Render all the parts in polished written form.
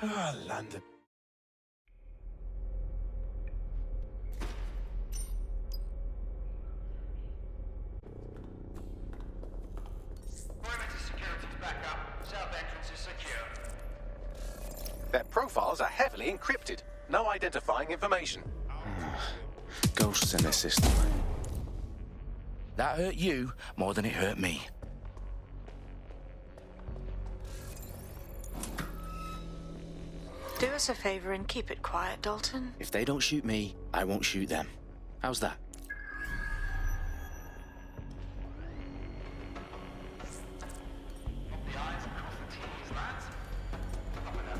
Ah, London. Perimeter security's back up. South entrance is secure. Their profiles are heavily encrypted. No identifying information. Ghosts in their system. That hurt you more than it hurt me. Do us a favor and keep it quiet, Dalton. If they don't shoot me, I won't shoot them. How's that? The eyes across the T's, lads. Up and up.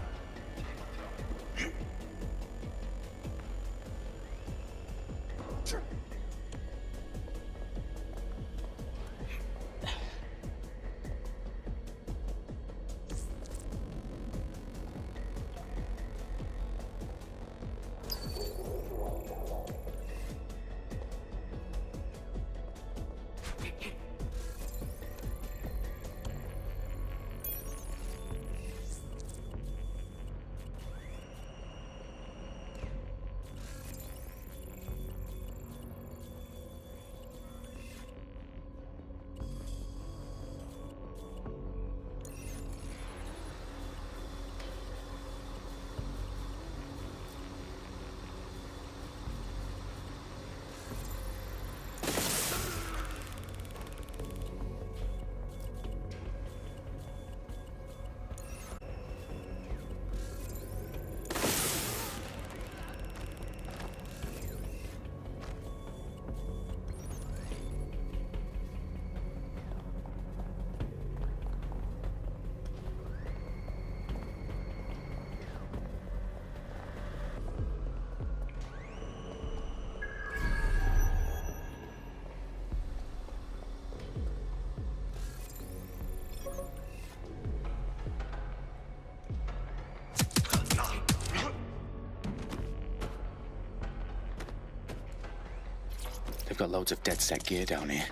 They've got loads of DedSec gear down here.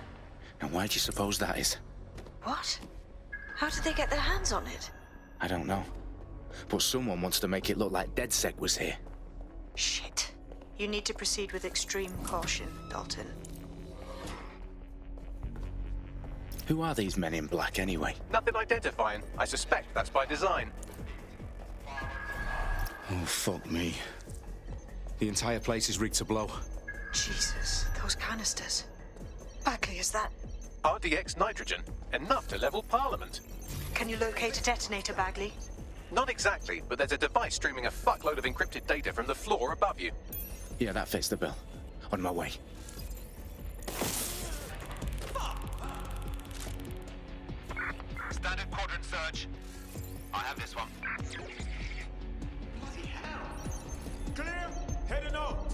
And why do you suppose that is? What? How did they get their hands on it? I don't know. But someone wants to make it look like DedSec was here. Shit. You need to proceed with extreme caution, Dalton. Who are these men in black anyway? Nothing identifying. I suspect that's by design. Oh, fuck me. The entire place is rigged to blow. Jesus, those canisters. Bagley, is that... RDX nitrogen. Enough to level Parliament. Can you locate a detonator, Bagley? Not exactly, but there's a device streaming a fuckload of encrypted data from the floor above you. Yeah, that fits the bill. On my way. Standard quadrant search. I have this one. Bloody hell. Clear, heading out.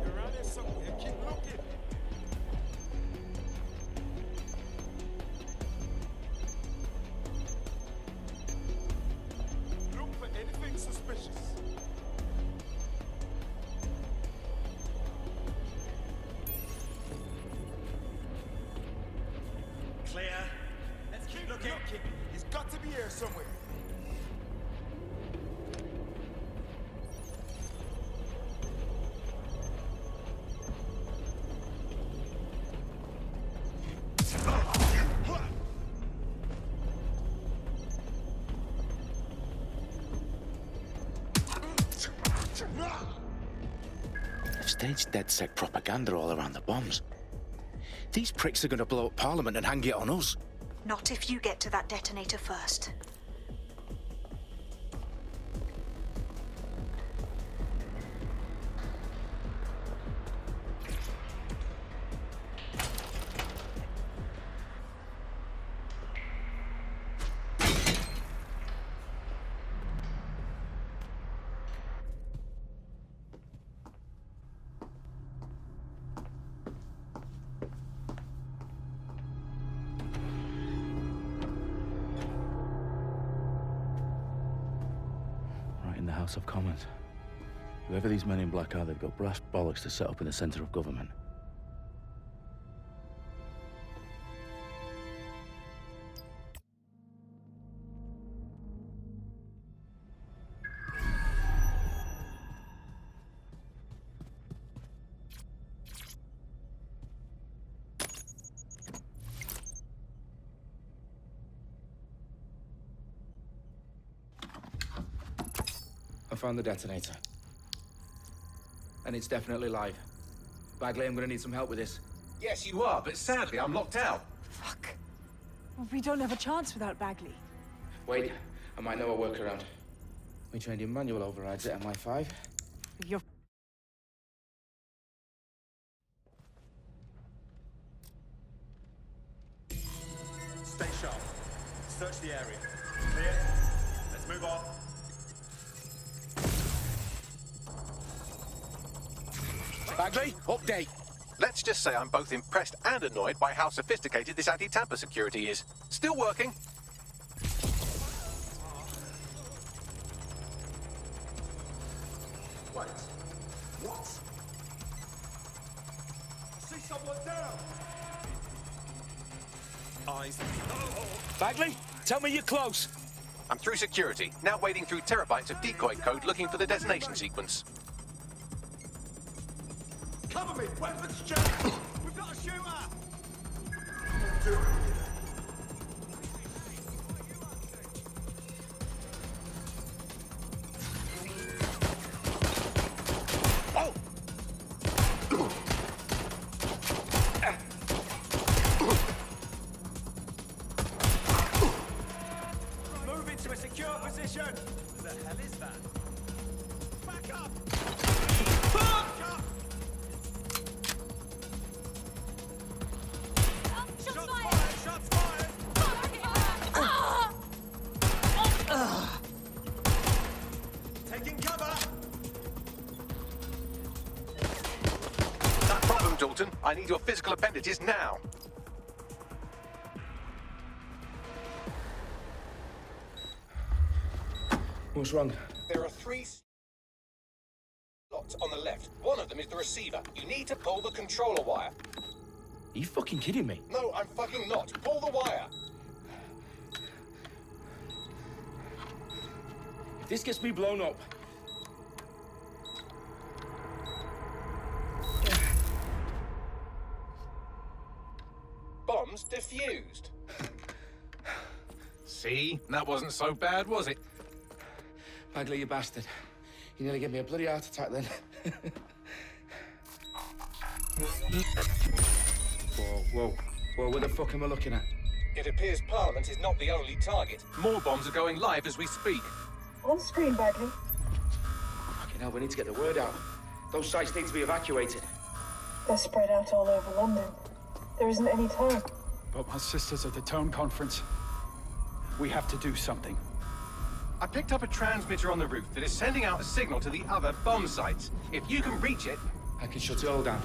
You're around here somewhere. Keep looking. Look for anything suspicious. Clear. Let's keep looking. He's got to be here somewhere. They've staged DedSec propaganda all around the bombs. These pricks are going to blow up Parliament and hang it on us. Not if you get to that detonator first. Right in the House of Commons. Whoever these men in black are, they've got brass bollocks to set up in the center of government. I found the detonator. And it's definitely live. Bagley, I'm gonna need some help with this. Yes, you are, but sadly, I'm locked out. Fuck. We don't have a chance without Bagley. Wait, I might know a workaround. We trained in manual overrides at MI5. You're... Stay sharp. Search the area. Clear? Let's move on. Bagley, update. Let's just say I'm both impressed and annoyed by how sophisticated this anti-tamper security is. Still working. Wait. What? See someone down! Eyes. Oh. Bagley, tell me you're close. I'm through security, now wading through terabytes of decoy code looking for the detonation sequence. Cover me! Weapons check! We've got a shooter! Do it. Move into a secure position! What the hell is that? Back up! Back up! Shots fired! Shots fired! Taking cover! No problem, Dalton. I need your physical appendages now. What's wrong? There are 3 slots on the left. One of them is the receiver. You need to pull the controller wire. Are you fucking kidding me? No, I'm fucking not. Pull the wire. If this gets me blown up... Bombs defused. See? That wasn't so bad, was it? Bagley, you bastard. You nearly gave me a bloody heart attack then. Whoa. What the fuck am I looking at? It appears Parliament is not the only target. More bombs are going live as we speak. On screen, Bagley. Fucking hell, we need to get the word out. Those sites need to be evacuated. They're spread out all over London. There isn't any time. But my sister's at the town conference. We have to do something. I picked up a transmitter on the roof that is sending out a signal to the other bomb sites. If you can reach it... I can shut it all down.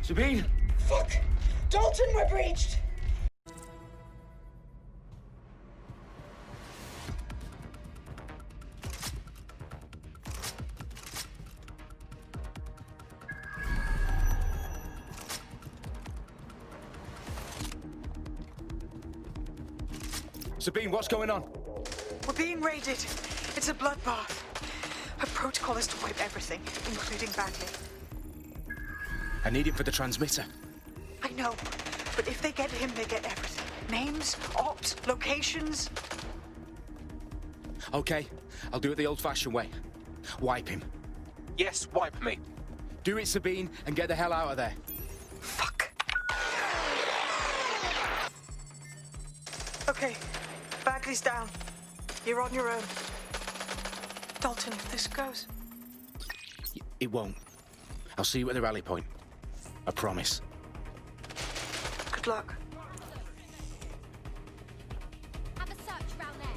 Sabine! Fuck! Dalton, we're breached! Sabine, what's going on? We're being raided. It's a bloodbath. Our protocol is to wipe everything, including Bagley. I need him for the transmitter. I know, but if they get him, they get everything. Names, ops, locations. Okay, I'll do it the old-fashioned way. Wipe him. Yes, wipe me. Do it, Sabine, and get the hell out of there. Fuck. Okay, Bagley's down. You're on your own. Dalton, if this goes... It won't. I'll see you at the rally point. I promise. Good luck. Have a search around there.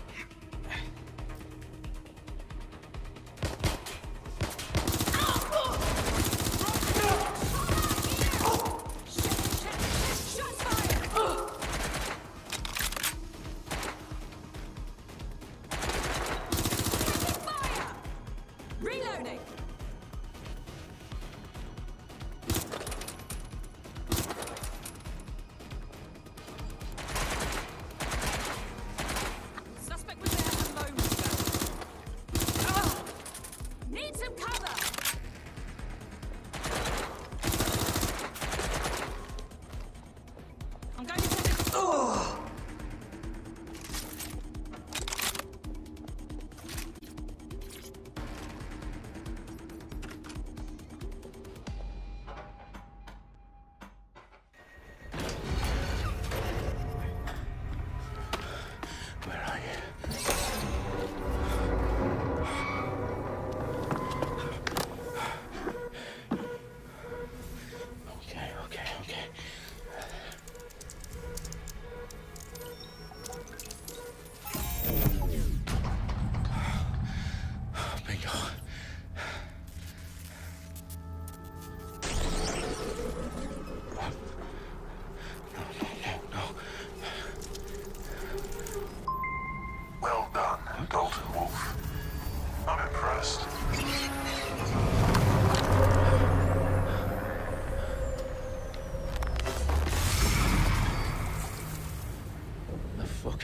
Shots fired!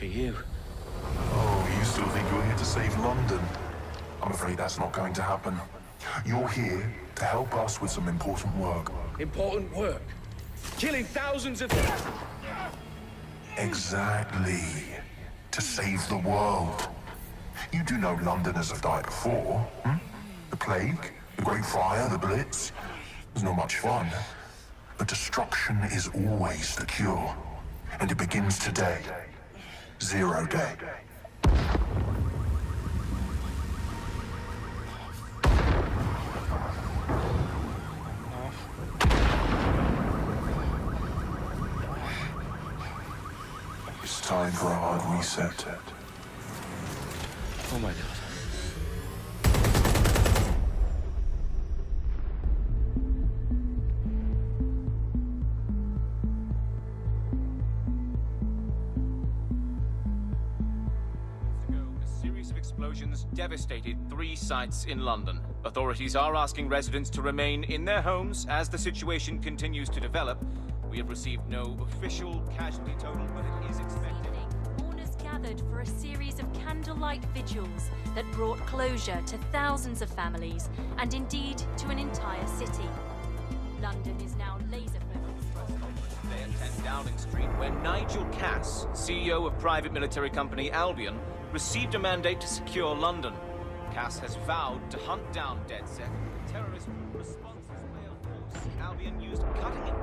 you. Oh, you still think you're here to save London? I'm afraid that's not going to happen. You're here to help us with some important work. Important work. Killing thousands of... Exactly. To save the world. You do know Londoners have died before, hmm? The plague, the Great Fire, the Blitz. It's not much fun. But destruction is always the cure. And it begins today. 0 day. It's time for a hard reset. Oh my God. A series of explosions devastated 3 sites in London. Authorities are asking residents to remain in their homes as the situation continues to develop. We have received no official casualty total, but it is expected. Mourners gathered for a series of candlelight vigils that brought closure to thousands of families and indeed to an entire city. London is now laser-focused. Today at 10 Downing Street, where Nigel Cass, CEO of private military company Albion, received a mandate to secure London. Cass has vowed to hunt down DedSec. Terrorist responses may of force. Albion used cutting it.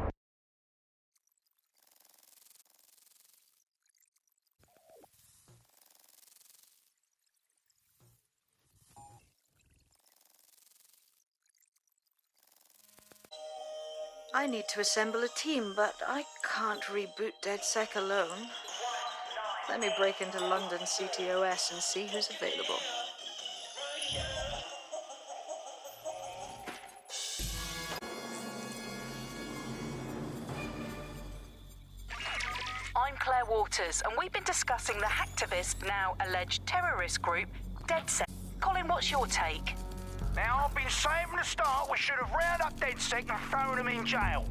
I need to assemble a team, but I can't reboot DedSec alone. Let me break into London CTOS and see who's available. I'm Claire Waters, and we've been discussing the hacktivist, now alleged terrorist group, DedSec. Colin, what's your take? Now, I've been saying from the start we should have rounded up DedSec and thrown them in jail.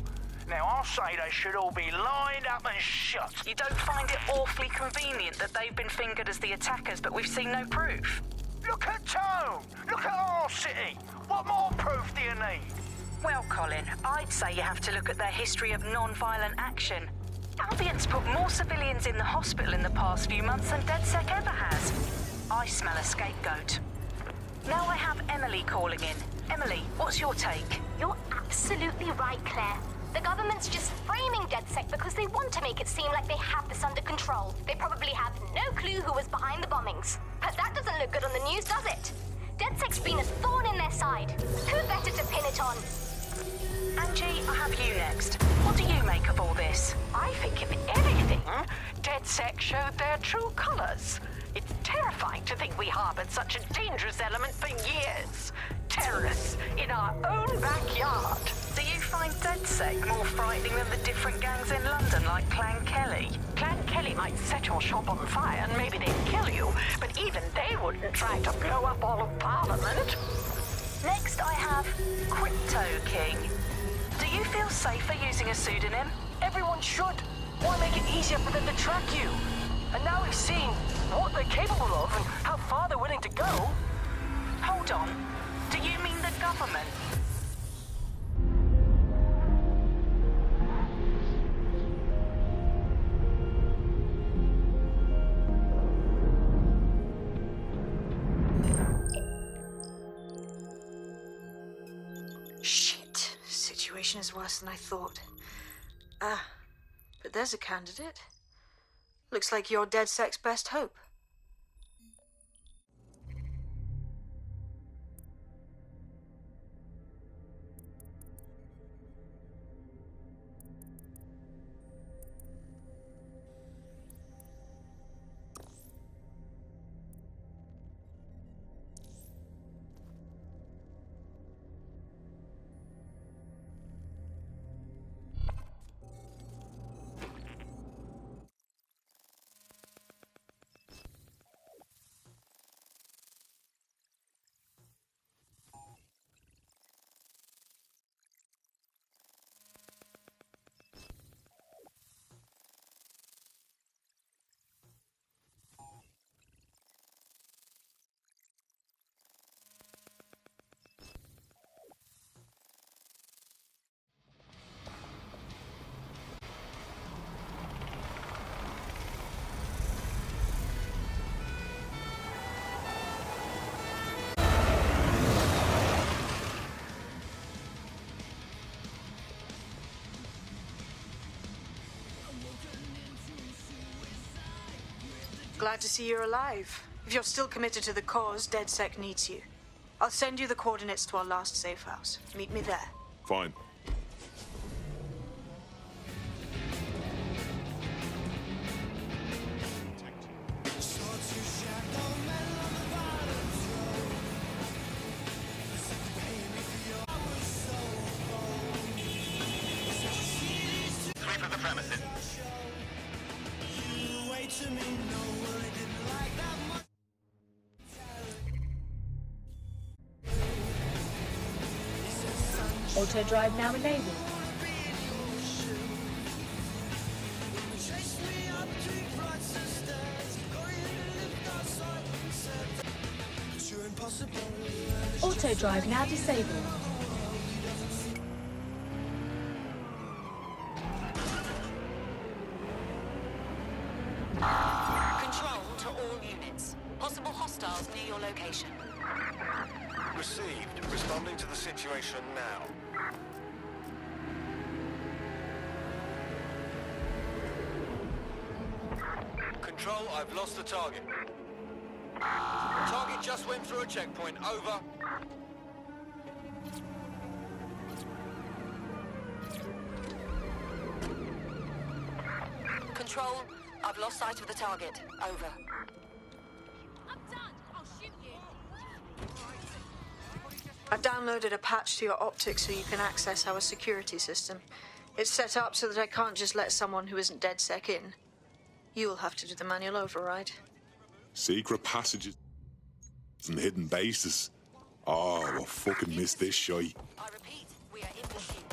Now, I'll say they should all be lined up and shot. You don't find it awfully convenient that they've been fingered as the attackers, but we've seen no proof? Look at Tone! Look at our city! What more proof do you need? Well, Colin, I'd say you have to look at their history of non-violent action. Albion's put more civilians in the hospital in the past few months than DedSec ever has. I smell a scapegoat. Now I have Emily calling in. Emily, what's your take? You're absolutely right, Claire. The government's just framing DedSec because they want to make it seem like they have this under control. They probably have no clue who was behind the bombings. But that doesn't look good on the news, does it? DedSec's been a thorn in their side. Who better to pin it on? Angie, I have you next. What do you make of all this? I think if anything, DedSec showed their true colors. It's terrifying to think we harbored such a dangerous element for years. Terrorists in our own backyard. Do you find DedSec more frightening than the different gangs in London, like Clan Kelly? Clan Kelly might set your shop on fire and maybe they'd kill you, but even they wouldn't try to blow up all of Parliament. Next, I have Crypto King. Do you feel safer using a pseudonym? Everyone should. Why make it easier for them to track you? And now we've seen what they're capable of and how far they're willing to go. Hold on. Do you mean the government? Shit. Situation is worse than I thought. But there's a candidate. Looks like you're DedSec's best hope. Glad to see you're alive. If you're still committed to the cause, DedSec needs you. I'll send you the coordinates to our last safe house. Meet me there. Fine. Sweep of the premises. Auto drive now enabled. Auto drive now disabled. Control to all units. Possible hostiles near your location. Received. Responding to the situation now. Control, I've lost the target. Target just went through a checkpoint. Over. Control, I've lost sight of the target. Over. I downloaded a patch to your optics so you can access our security system. It's set up so that I can't just let someone who isn't DedSec in. You'll have to do the manual override. Secret passages and hidden bases. Oh, I fucking missed this shite. I repeat, we are in pursuit.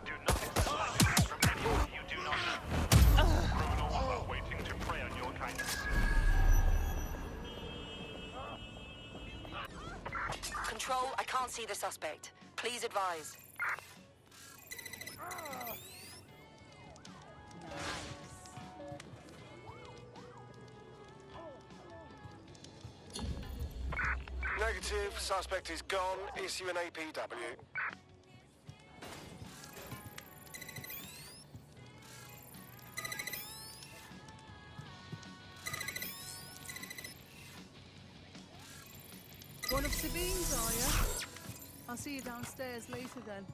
Do not expect from anyone you do not know. Criminals are waiting to prey on your kindness. Control, I can't see the suspect. Please advise. Negative. Suspect is gone. Issue an APW. One of Sabine's, are you? I'll see you downstairs later then.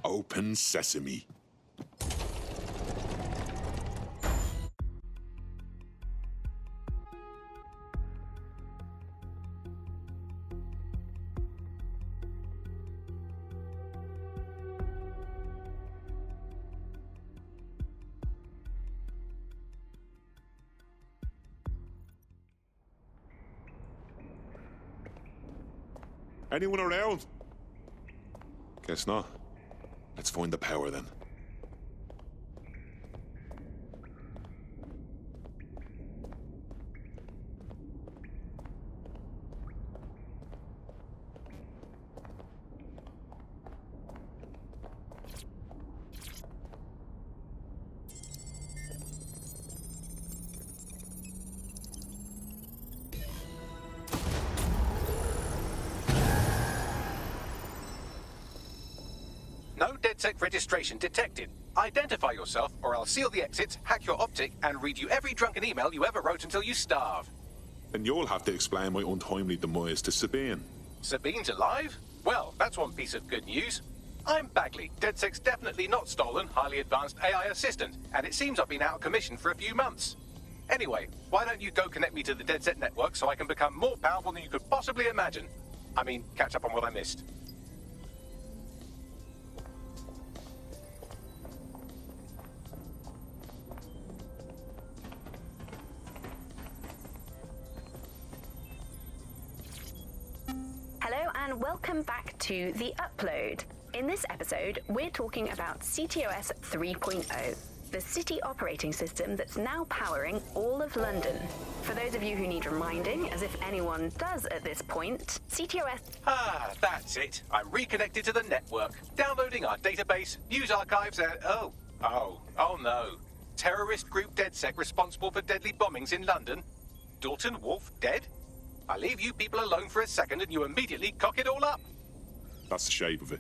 Open sesame. Anyone around? Guess not. Let's find the power then. No DedSec registration detected. Identify yourself, or I'll seal the exits, hack your optic, and read you every drunken email you ever wrote until you starve. Then you'll have to explain my untimely demise to Sabine. Sabine's alive? Well, that's one piece of good news. I'm Bagley, DedSec's definitely not stolen, highly advanced AI assistant, and it seems I've been out of commission for a few months. Anyway, why don't you go connect me to the DedSec network so I can become more powerful than you could possibly imagine? I mean, catch up on what I missed. Hello and welcome back to The Upload. In this episode, we're talking about CTOS 3.0, the city operating system that's now powering all of London. For those of you who need reminding, as if anyone does at this point, CTOS... Ah, that's it. I'm reconnected to the network, downloading our database, news archives, and... Oh no. Terrorist group DedSec responsible for deadly bombings in London? Dalton Wolf dead? I leave you people alone for a second and you immediately cock it all up. That's the shape of it.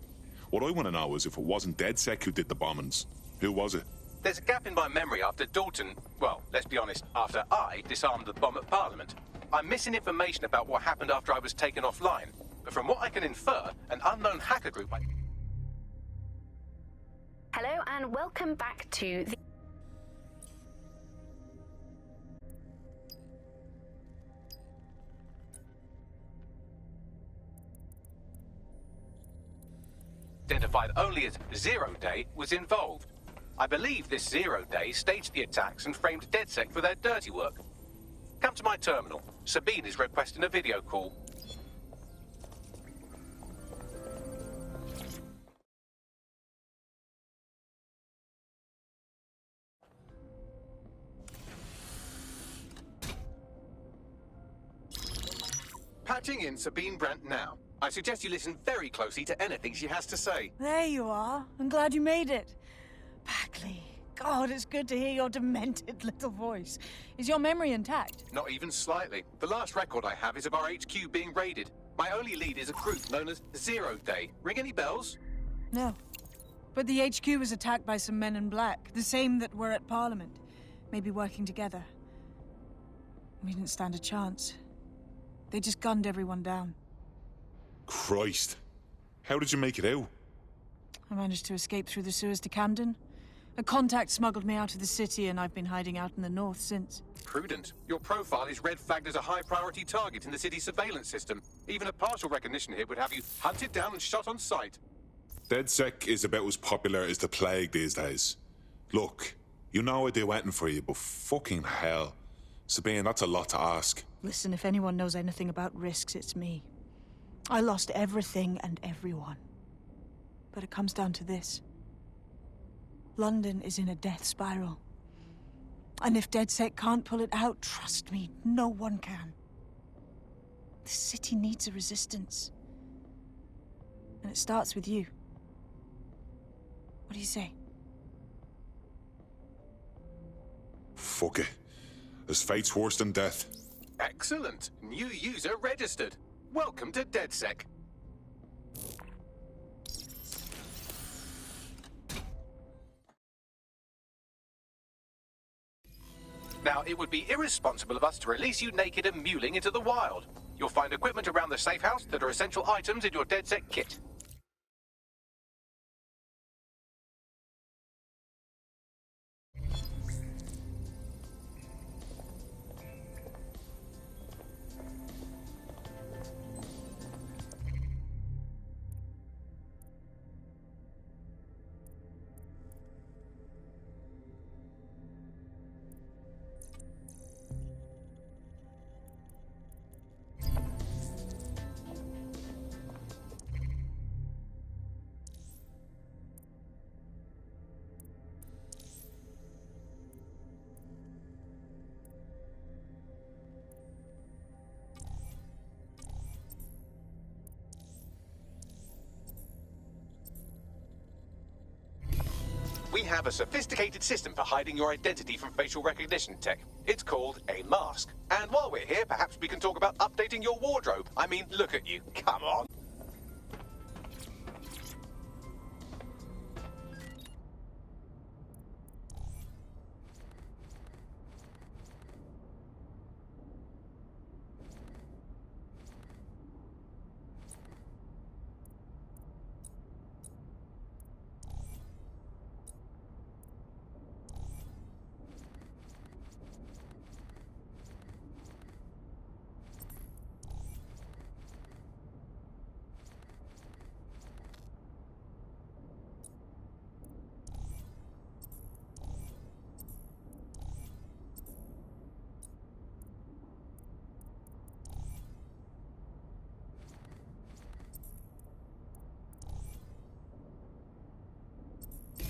What I want to know is if it wasn't DedSec who did the bombings, who was it? There's a gap in my memory after Dalton, well, let's be honest, after I disarmed the bomb at Parliament. I'm missing information about what happened after I was taken offline. But from what I can infer, an unknown hacker group... Hello and welcome back to the... identified only as Zero Day was involved. I believe this Zero Day staged the attacks and framed DedSec for their dirty work. Come to my terminal. Sabine is requesting a video call. Patching in Sabine Brandt now. I suggest you listen very closely to anything she has to say. There you are. I'm glad you made it. Bagley, God, it's good to hear your demented little voice. Is your memory intact? Not even slightly. The last record I have is of our HQ being raided. My only lead is a group known as Zero Day. Ring any bells? No. But the HQ was attacked by some men in black, the same that were at Parliament. Maybe working together. We didn't stand a chance. They just gunned everyone down. Christ. How did you make it out? I managed to escape through the sewers to Camden. A contact smuggled me out of the city, and I've been hiding out in the north since. Prudent. Your profile is red flagged as a high-priority target in the city's surveillance system. Even a partial recognition hit would have you hunted down and shot on sight. DedSec is about as popular as the plague these days. Look, you know I do anything for you, but fucking hell. Sabine, that's a lot to ask. Listen, if anyone knows anything about risks, it's me. I lost everything and everyone. But it comes down to this. London is in a death spiral. And if DedSec can't pull it out, trust me, no one can. The city needs a resistance. And it starts with you. What do you say? Fuck it. As fate's worse than death. Excellent. New user registered. Welcome to DedSec. Now, it would be irresponsible of us to release you naked and mewling into the wild. You'll find equipment around the safe house that are essential items in your DedSec kit. We have a sophisticated system for hiding your identity from facial recognition tech. It's called a mask. And while we're here, perhaps we can talk about updating your wardrobe. I mean, look at you. Come on.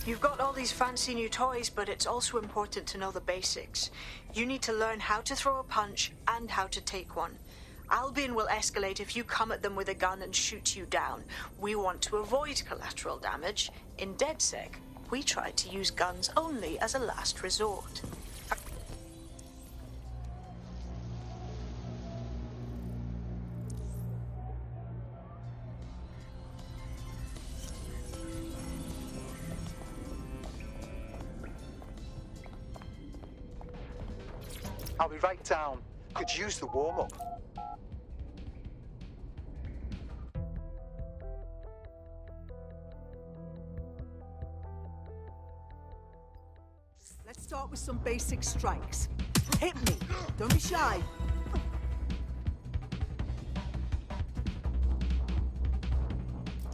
You've got all these fancy new toys, but it's also important to know the basics. You need to learn how to throw a punch and how to take one. Albion will escalate if you come at them with a gun and shoot you down. We want to avoid collateral damage. In DedSec, we try to use guns only as a last resort. I'll be right down. Could use the warm-up. Let's start with some basic strikes. Hit me. Don't be shy.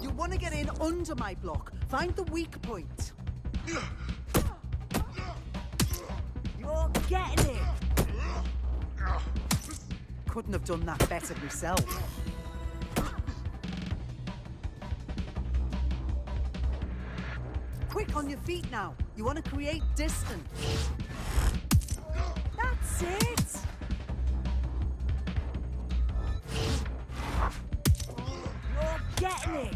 You want to get in under my block. Find the weak point. You're getting it. Couldn't have done that better myself. Quick on your feet now. You want to create distance. That's it. You're getting it.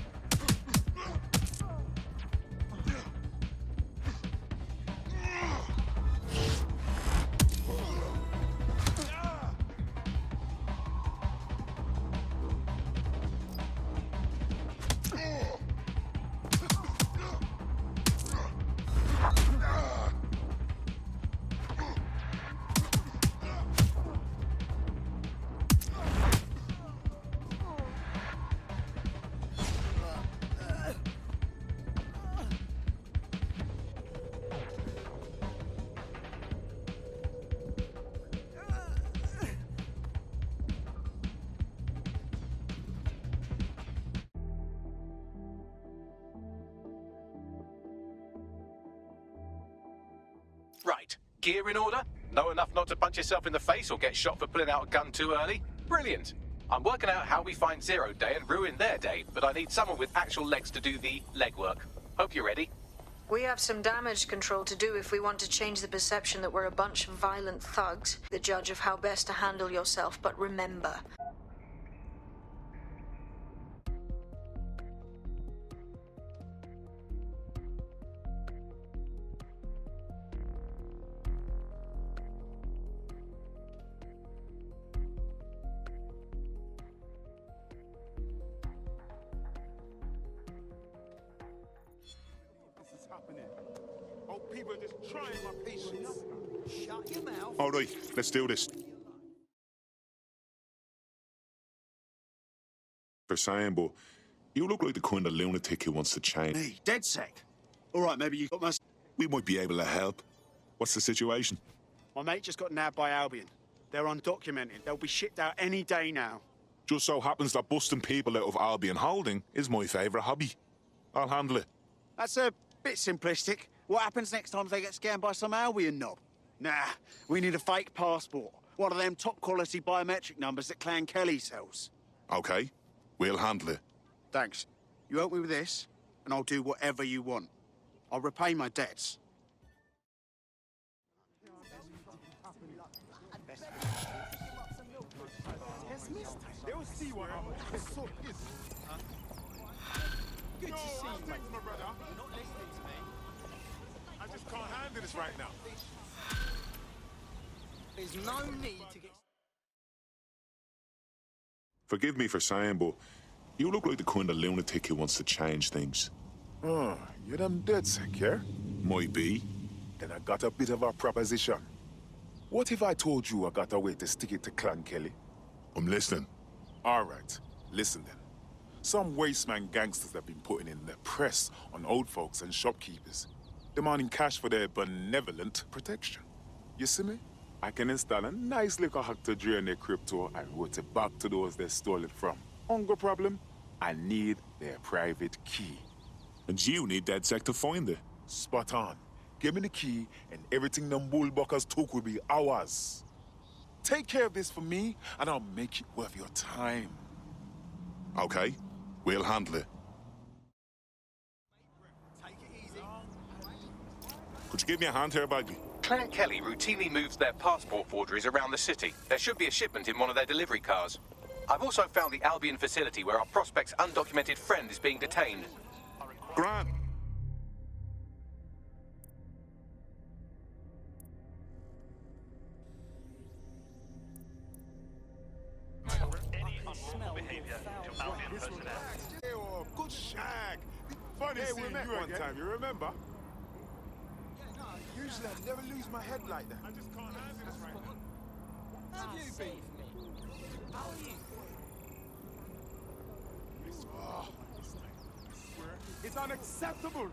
Right. Gear in order? Know enough not to punch yourself in the face or get shot for pulling out a gun too early? Brilliant. I'm working out how we find Zero Day and ruin their day, but I need someone with actual legs to do the legwork. Hope you're ready. We have some damage control to do if we want to change the perception that we're a bunch of violent thugs, the judge of how best to handle yourself, but remember... People are just trying my patience. Shut your mouth. All right, let's do this. For saying, but you look like the kind of lunatic who wants to change. Hey, DedSec. All right, maybe you got my... We might be able to help. What's the situation? My mate just got nabbed by Albion. They're undocumented. They'll be shipped out any day now. Just so happens that busting people out of Albion Holding is my favourite hobby. I'll handle it. That's a bit simplistic. What happens next time they get scammed by some Albion knob? Nah, we need a fake passport. One of them top-quality biometric numbers that Clan Kelly sells. Okay, we'll handle it. Thanks. You help me with this, and I'll do whatever you want. I'll repay my debts. They'll see what I'm so pissed. Good to see you, my brother. You're not listening to me. I just can't handle this right now. There's no need to get... Forgive me for saying, but you look like the kind of lunatic who wants to change things. Oh, you're them DedSec, yeah? Might be. Then I got a bit of a proposition. What if I told you I got a way to stick it to Clan Kelly? I'm listening. All right, listen then. Some wasteman gangsters have been putting in the press on old folks and shopkeepers, demanding cash for their benevolent protection. You see me? I can install a nice little hack to drain their crypto and route it back to those they stole it from. Hunger problem? I need their private key. And you need DedSec to find it. Spot on. Give me the key and everything them bullbuckers took will be ours. Take care of this for me and I'll make it worth your time. Okay, we'll handle it. Could you give me a hand here, Bagley? Clan Kelly routinely moves their passport forgeries around the city. There should be a shipment in one of their delivery cars. I've also found the Albion facility where our prospect's undocumented friend is being detained. Grant! Oh, good shag. Funny seeing you one time, you remember? Yeah, no, usually I never lose my head like that. I just can't handle this right now. Have you been? How are you? It's unacceptable!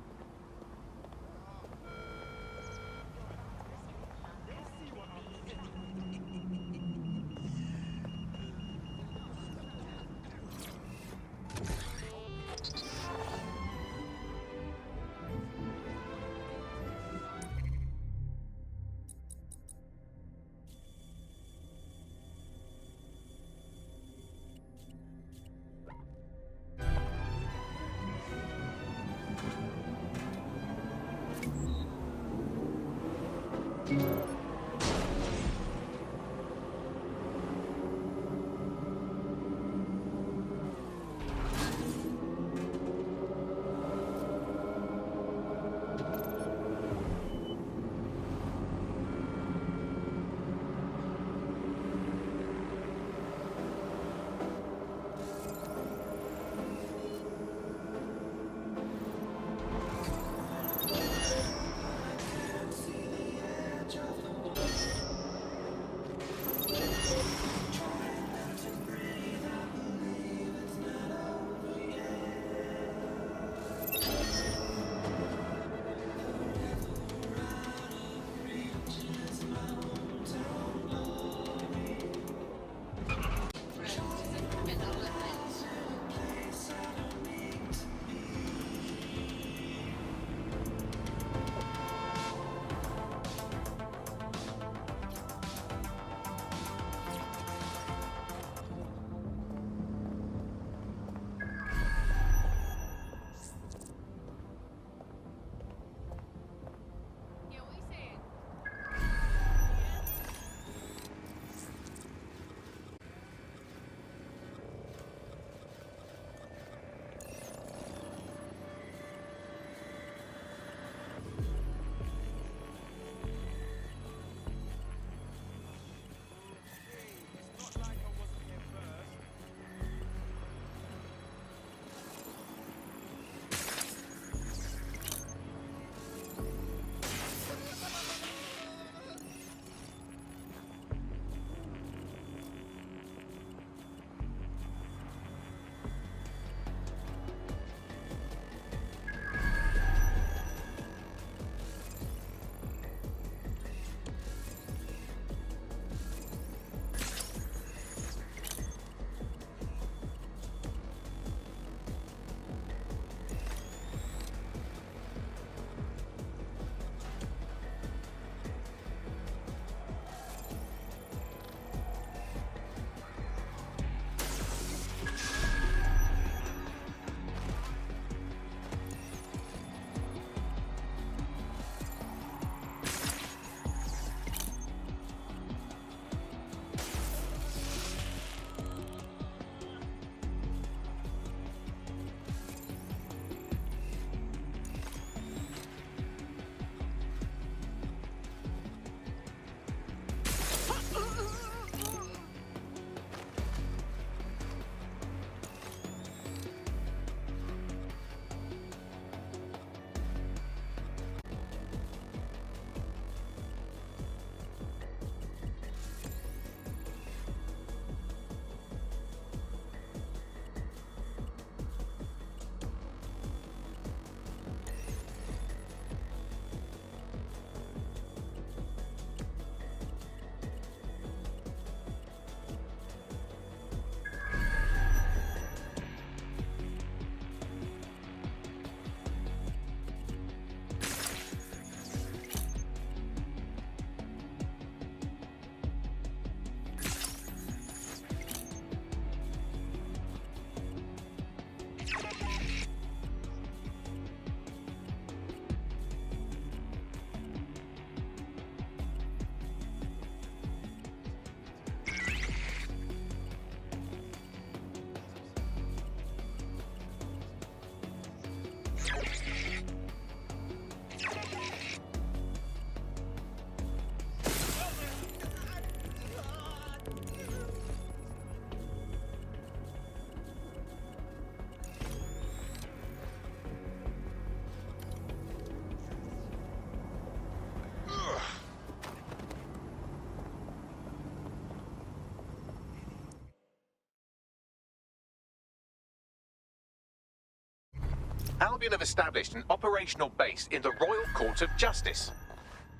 Albion have established an operational base in the Royal Court of Justice.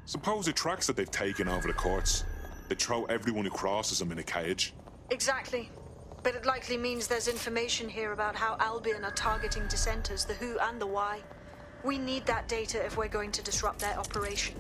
Suppose the tracks that they've taken over the courts. They throw everyone who crosses them in a cage. Exactly. But it likely means there's information here about how Albion are targeting dissenters, the who and the why. We need that data if we're going to disrupt their operation.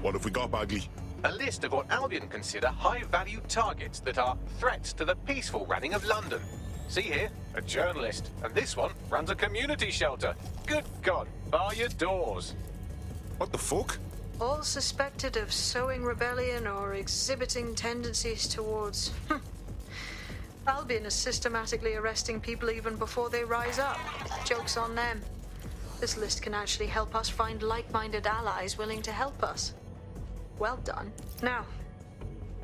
What have we got, Bagley? A list of what Albion consider high-value targets that are threats to the peaceful running of London. See here, a journalist, and this one runs a community shelter. Good God, bar your doors. What the fuck? All suspected of sowing rebellion or exhibiting tendencies towards... Albion is systematically arresting people even before they rise up. Joke's on them. This list can actually help us find like-minded allies willing to help us. Well done. Now,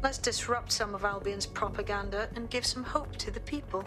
let's disrupt some of Albion's propaganda and give some hope to the people.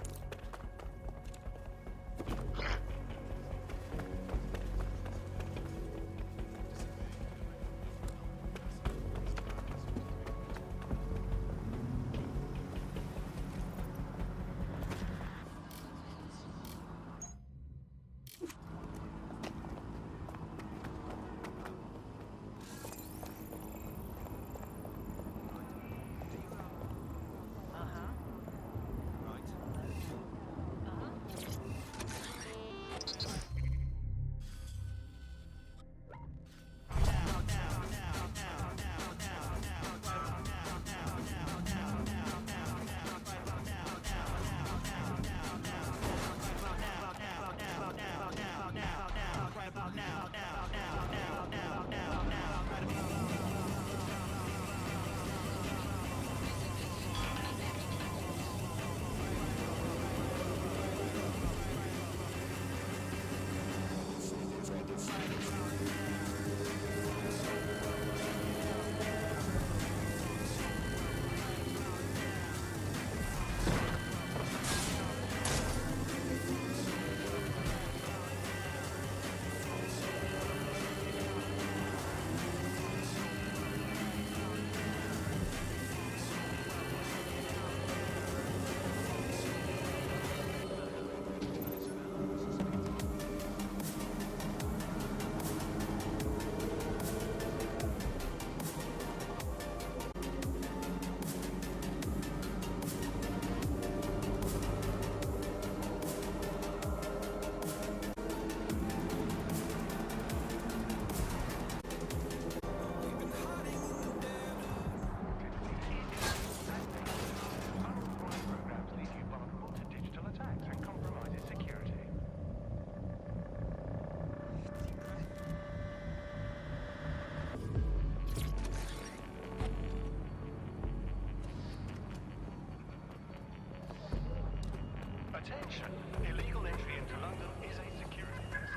Attention! Illegal entry into London is a security risk.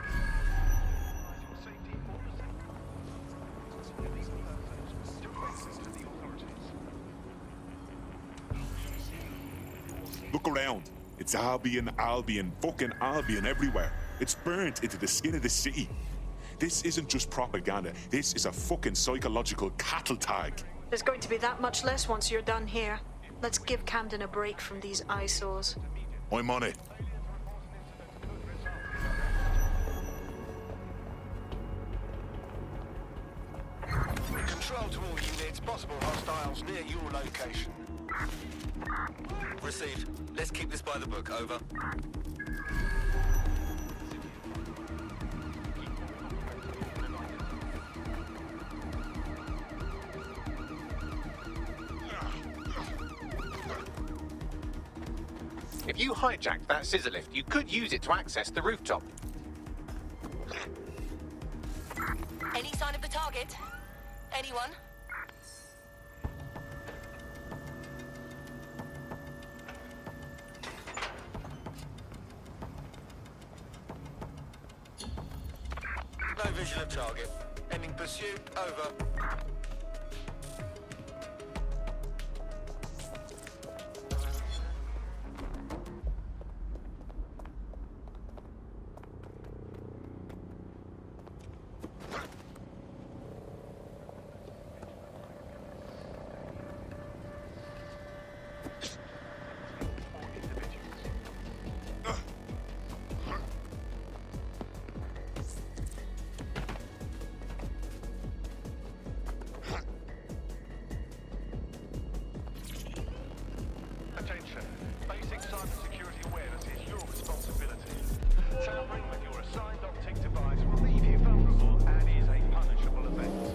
Your safety or the safety. Illegal persons to access to the authorities. Look around. It's Albion, Albion, fucking Albion everywhere. It's burnt into the skin of the city. This isn't just propaganda. This is a fucking psychological cattle tag. There's going to be that much less once you're done here. Let's give Camden a break from these eyesores. I'm on it. miles near your location. Received. Let's keep this by the book, over. If you hijacked that scissor lift, you could use it to access the rooftop. Any sign of the target? Anyone? No vision of target. Ending pursuit, over. Attention. Basic cybersecurity awareness is your responsibility. Tampering with your assigned optic device will leave you vulnerable and is a punishable offence.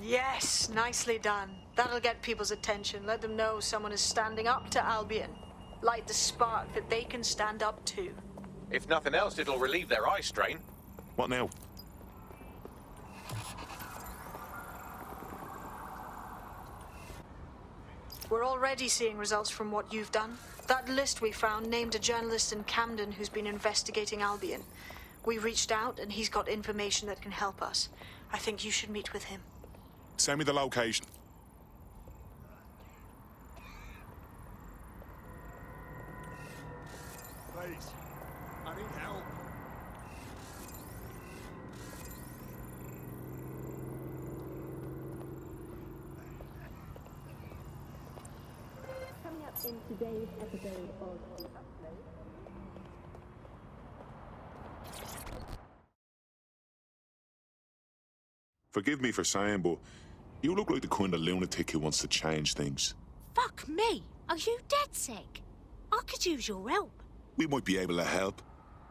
Yes, nicely done. That'll get people's attention. Let them know someone is standing up to Albion. Light the spark that they can stand up to. If nothing else, it'll relieve their eye strain. What now? We're already seeing results from what you've done. That list we found named a journalist in Camden who's been investigating Albion. We reached out and he's got information that can help us. I think you should meet with him. Send me the location. Please, I need help. Coming up in today's episode of The Upload. Forgive me for saying, but you look like the kind of lunatic who wants to change things. Fuck me! Are you dead sick? I could use your help. We might be able to help.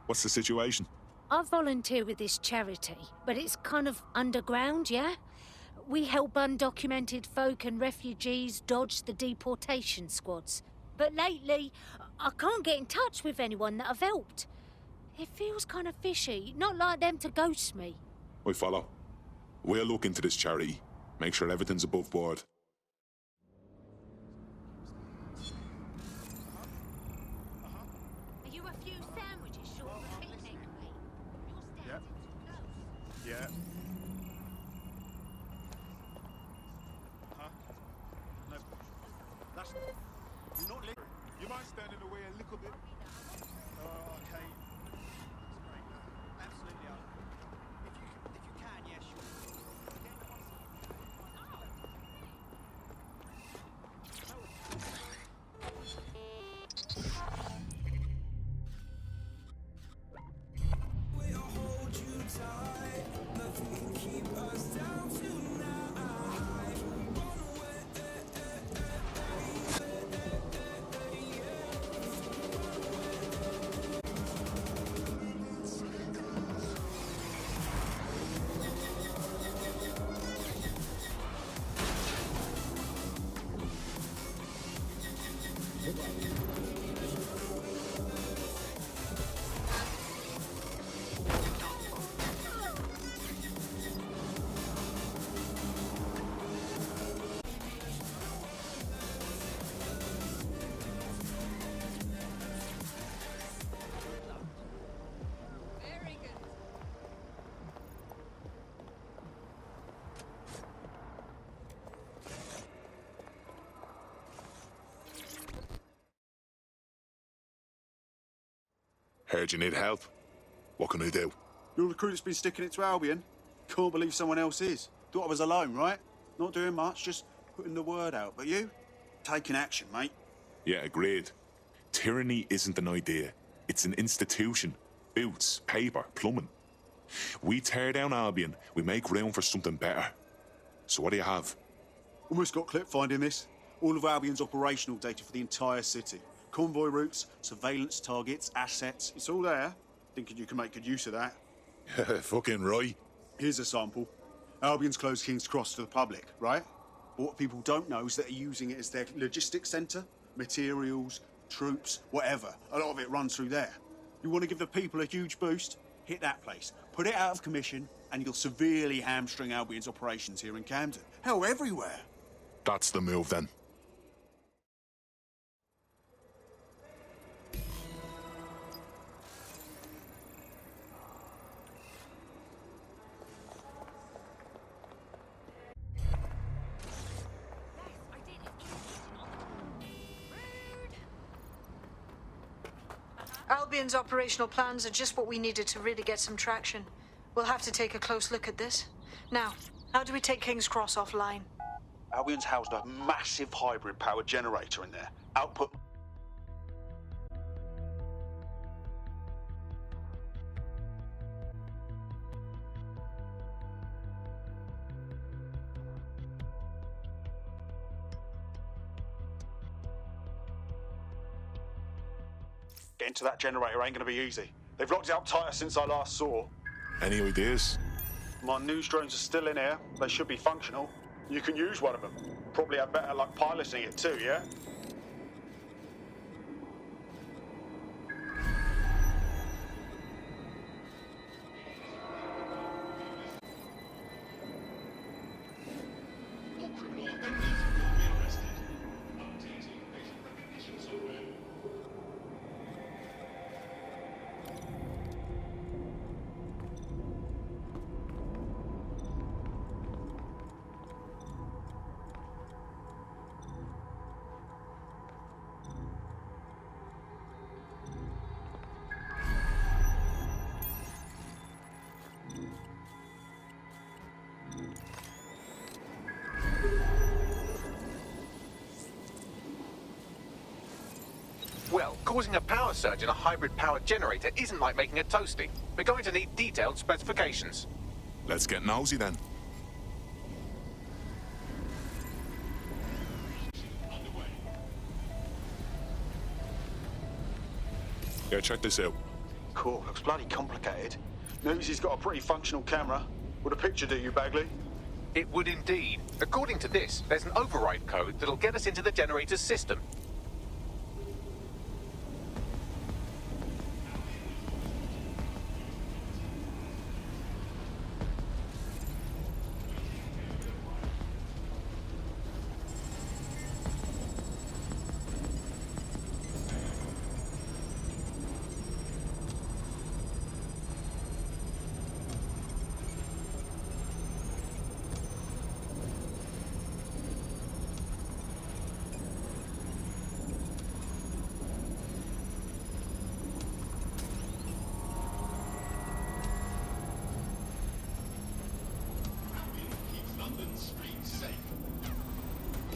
What's the situation? I volunteer with this charity, but it's kind of underground, yeah? We help undocumented folk and refugees dodge the deportation squads. But lately, I can't get in touch with anyone that I've helped. It feels kind of fishy, not like them to ghost me. I follow. We'll look into this charity. Make sure everything's above board. Are you a few sandwiches short of a picnic, mate? You're standing too close. Yeah. No. That's... You're not listening. You might stand in the way a little bit. Oh, okay. That's great. Absolutely. If you can, yeah, sure. Heard you need help. What can I do? Your recruit's been sticking it to Albion. Can't believe someone else is. Thought I was alone, right? Not doing much, just putting the word out. But you? Taking action, mate. Yeah, agreed. Tyranny isn't an idea. It's an institution. Boots, paper, plumbing. We tear down Albion, we make room for something better. So what do you have? Almost got clip finding this. All of Albion's operational data for the entire city. Convoy routes, surveillance targets, assets. It's all there. Thinking you can make good use of that. Fucking right. Here's a sample. Albion's closed King's Cross to the public, right? But what people don't know is that they're using it as their logistics centre. Materials, troops, whatever. A lot of it runs through there. You want to give the people a huge boost? Hit that place. Put it out of commission, and you'll severely hamstring Albion's operations here in Camden. Hell, everywhere. That's the move then. Albion's operational plans are just what we needed to really get some traction. We'll have to take a close look at this. Now, how do we take King's Cross offline? Albion's housed a massive hybrid power generator in there. Output... Getting to that generator ain't gonna be easy. They've locked it up tighter since I last saw. Any ideas? My news drones are still in here. They should be functional. You can use one of them. Probably have better luck piloting it too, yeah? Well, causing a power surge in a hybrid power generator isn't like making a toasty. We're going to need detailed specifications. Let's get nosy then. Yeah, check this out. Cool, looks bloody complicated. News he's got a pretty functional camera. Would a picture do you, Bagley? It would indeed. According to this, there's an override code that'll get us into the generator's system.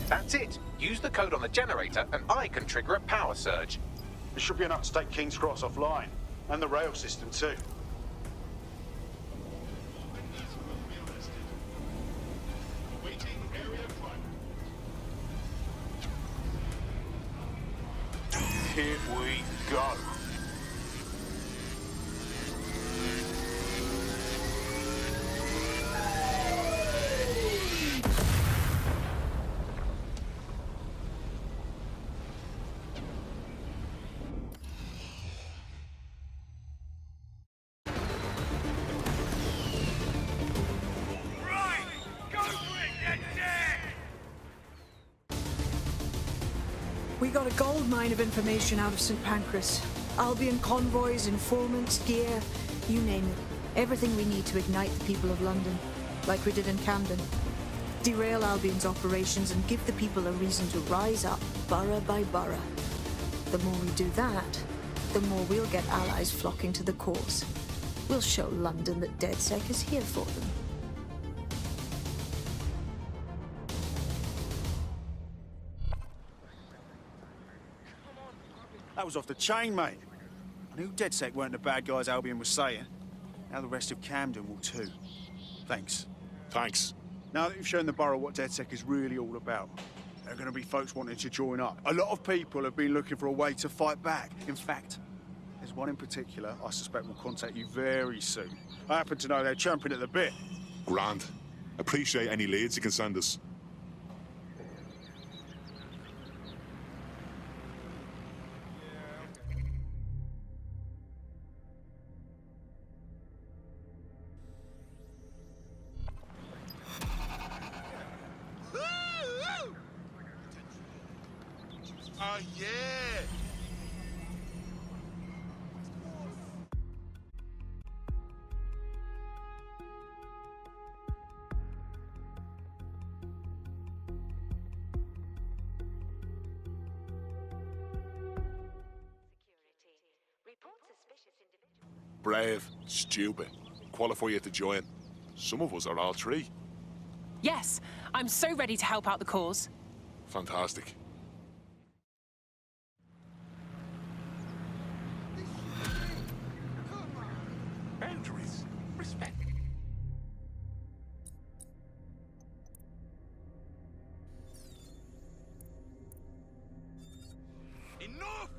That's it. Use the code on the generator and I can trigger a power surge. It should be enough to take King's Cross offline. And the rail system too. Here we go. We got a gold mine of information out of St. Pancras. Albion convoys, informants, gear, you name it. Everything we need to ignite the people of London, like we did in Camden. Derail Albion's operations and give the people a reason to rise up, borough by borough. The more we do that, the more we'll get allies flocking to the cause. We'll show London that DedSec is here for them. That was off the chain, mate. I knew DedSec weren't the bad guys Albion was saying. Now the rest of Camden will too. Thanks. Thanks. Now that you've shown the borough what DedSec is really all about, there are going to be folks wanting to join up. A lot of people have been looking for a way to fight back. In fact, there's one in particular I suspect will contact you very soon. I happen to know they're champing at the bit. Grand. Appreciate any leads you can send us. Oh, yeah! Brave, stupid. Qualify you to join. Some of us are all three. Yes, I'm so ready to help out the cause. Fantastic. Boundaries. Respect. Enough!